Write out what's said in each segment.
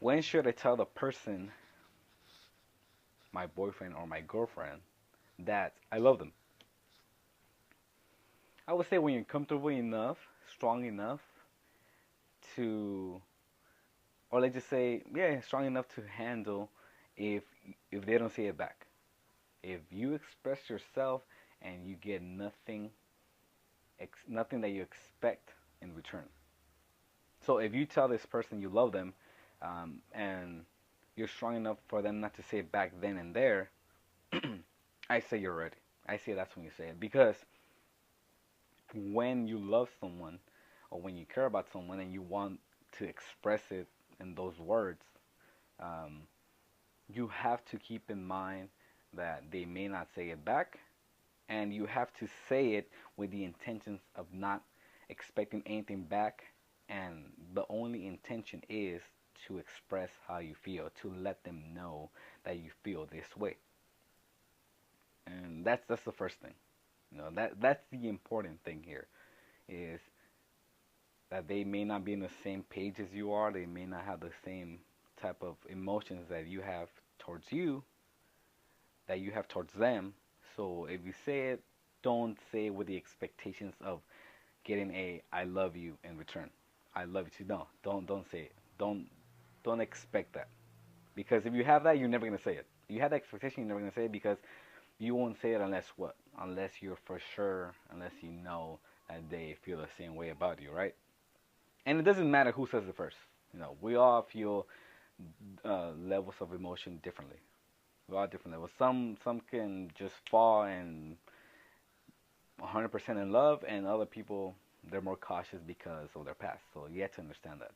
When should I tell the person, my boyfriend or my girlfriend, that I love them? I would say when you're comfortable enough, strong enough to, or let's just say, yeah, strong enough to handle if if they don't say it back. If you express yourself and you get nothing that you expect in return. So if you tell this person you love them, and you're strong enough for them not to say it back then and there, I say you're ready. I say that's when you say it, because when you love someone or when you care about someone and you want to express it in those words, um, you have to keep in mind that they may not say it back, and you have to say it with the intentions of not expecting anything back, and the only intention is to express how you feel, to let them know that you feel this way. And that's the first thing. That's the important thing here, is that they may not be in the same page as you are. They may not have the same type of emotions that you have towards you, that you have towards them. So if you say it, don't say it with the expectations of getting a "I love you" in return. I love you too. No, don't say it. Don't expect that, because if you have that, you're never gonna say it. You have that expectation, you're never gonna say it, because you won't say it unless what? Unless you're for sure, unless you know that they feel the same way about you, right? And it doesn't matter who says it first. We all feel levels of emotion differently. We all different levels. Some can just fall and 100% in love, and other people, they're more cautious because of their past. So you have to understand that.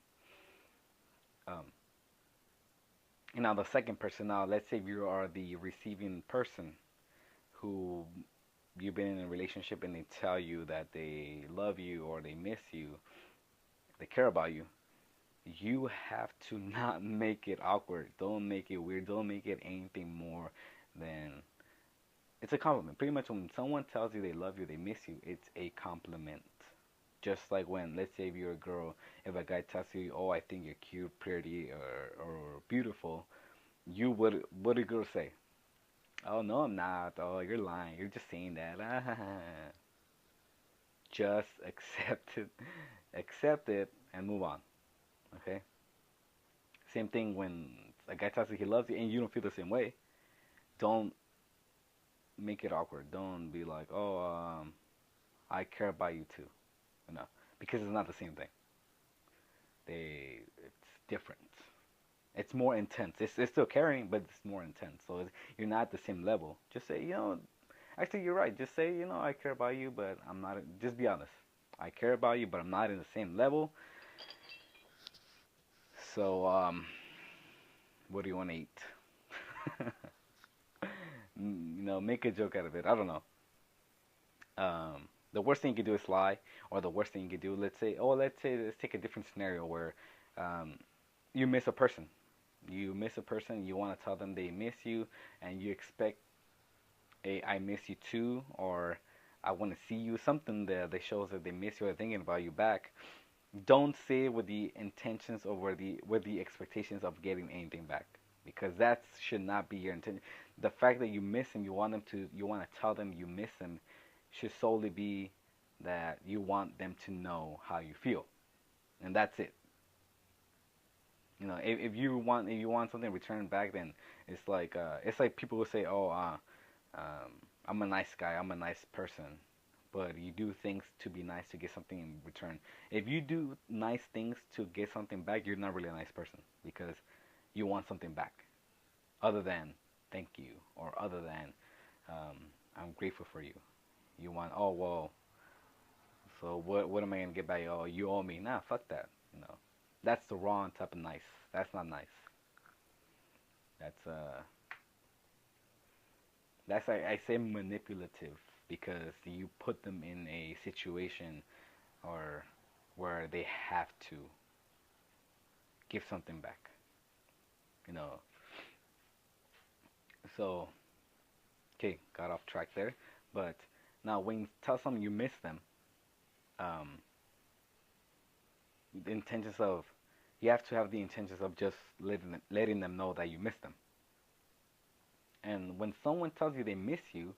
Um, and now the second person. Now let's say you are the receiving person who you've been in a relationship and they tell you that they love you or they miss you, they care about you. You have to not make it awkward. Don't make it weird. Don't make it anything more than it's a compliment. Pretty much when someone tells you they love you, they miss you, it's a compliment. Just like when, let's say if you're a girl, if a guy tells you, "Oh, I think you're cute, pretty, or beautiful," you would what do girls say? "Oh no, I'm not. Oh, you're lying. You're just saying that." Just accept it, and move on. Okay. Same thing when a guy tells you he loves you and you don't feel the same way. Don't make it awkward. Don't be like, "Oh, I care about you too," you know, because it's not the same thing. It's different. It's more intense. It's still caring, but it's more intense. So you're not at the same level. Just say, actually, you're right. Just say, I care about you, but I'm not. Just be honest. I care about you, but I'm not in the same level. So, what do you want to eat? Make a joke out of it. I don't know. The worst thing you can do is lie, or the worst thing you can do, let's take a different scenario where um, you miss a person. You miss a person. You want to tell them they miss you, and you expect a "I miss you too," or "I want to see you," something that shows that they miss you or thinking about you back. Don't say it with the intentions or with the expectations of getting anything back, because that should not be your intention. The fact that you miss them, you want to tell them you miss them, should solely be that you want them to know how you feel, and that's it. If you want something returned back, then it's like people will say, "Oh, I'm a nice guy, I'm a nice person," but you do things to be nice to get something in return. If you do nice things to get something back, you're not really a nice person, because you want something back other than "thank you," or other than um, "I'm grateful for you." You want, "Oh well, so what am I gonna get back? Oh, you owe me." Nah, fuck that. That's the wrong type of nice. That's not nice. That's I say manipulative, because you put them in a situation or where they have to give something back. You know. So, okay, got off track there. But now, when you tell someone you miss them, um, the intentions of You have to have the intentions of just letting them know that you miss them. And when someone tells you they miss you,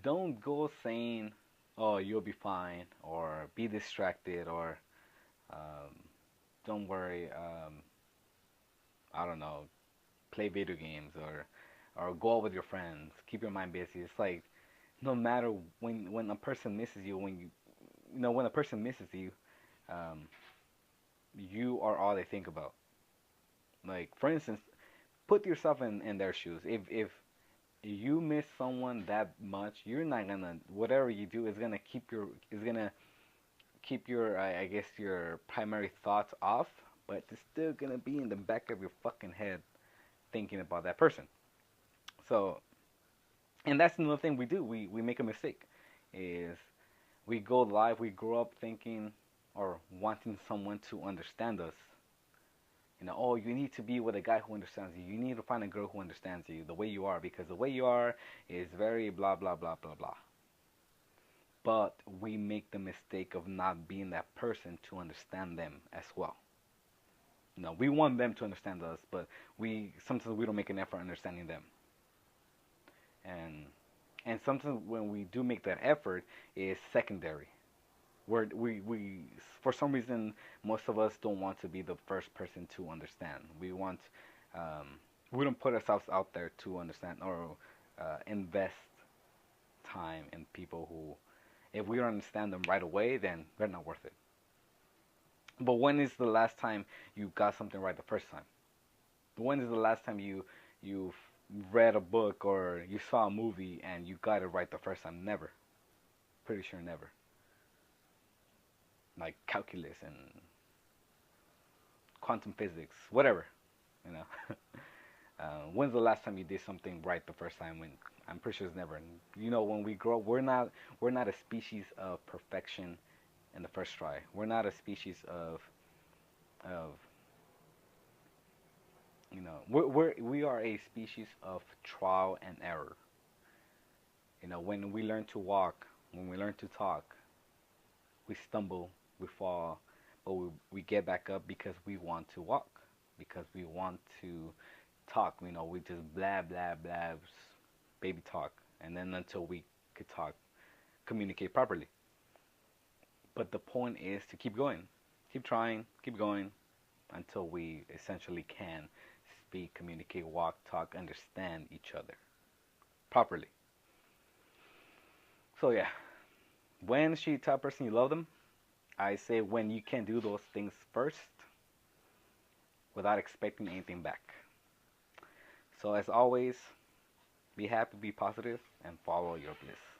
don't go saying, "Oh, you'll be fine," or "Be distracted," or um, "Don't worry." I don't know, play video games or go out with your friends. Keep your mind busy. It's like no matter when a person misses you, when a person misses you, um, you are all they think about. Like for instance, put yourself in their shoes. If you miss someone that much, you're not gonna whatever you do is gonna keep your I guess your primary thoughts off, but it's still gonna be in the back of your fucking head thinking about that person. So, and that's another thing we do. We make a mistake, is we go live. We grow up thinking or wanting someone to understand us. Oh, you need to be with a guy who understands you. You need to find a girl who understands you the way you are because the way you are is very blah blah blah blah blah. But we make the mistake of not being that person to understand them as well. We want them to understand us, but we sometimes we don't make an effort understanding them. And sometimes when we do make that effort, is secondary. We for some reason most of us don't want to be the first person to understand. We don't put ourselves out there to understand or invest time in people who, if we don't understand them right away, then they're not worth it. But when is the last time you got something right the first time? When is the last time you read a book or you saw a movie and you got it right the first time? Never. Pretty sure never. Like calculus and quantum physics, whatever. You know. When's the last time you did something right the first time? When I'm pretty sure it's never. And when we grow, we're not a species of perfection in the first try. We're not a species of we are a species of trial and error. When we learn to walk, when we learn to talk, we stumble, we fall, but we get back up because we want to walk, because we want to talk. We just blah blah blah, baby talk, and then until we could talk, communicate properly. But the point is to keep going, keep trying, keep going until we essentially can speak, communicate, walk, talk, understand each other properly. So yeah, when should you tell a person you love them? I say when you can do those things first without expecting anything back. So as always, be happy, be positive, and follow your bliss.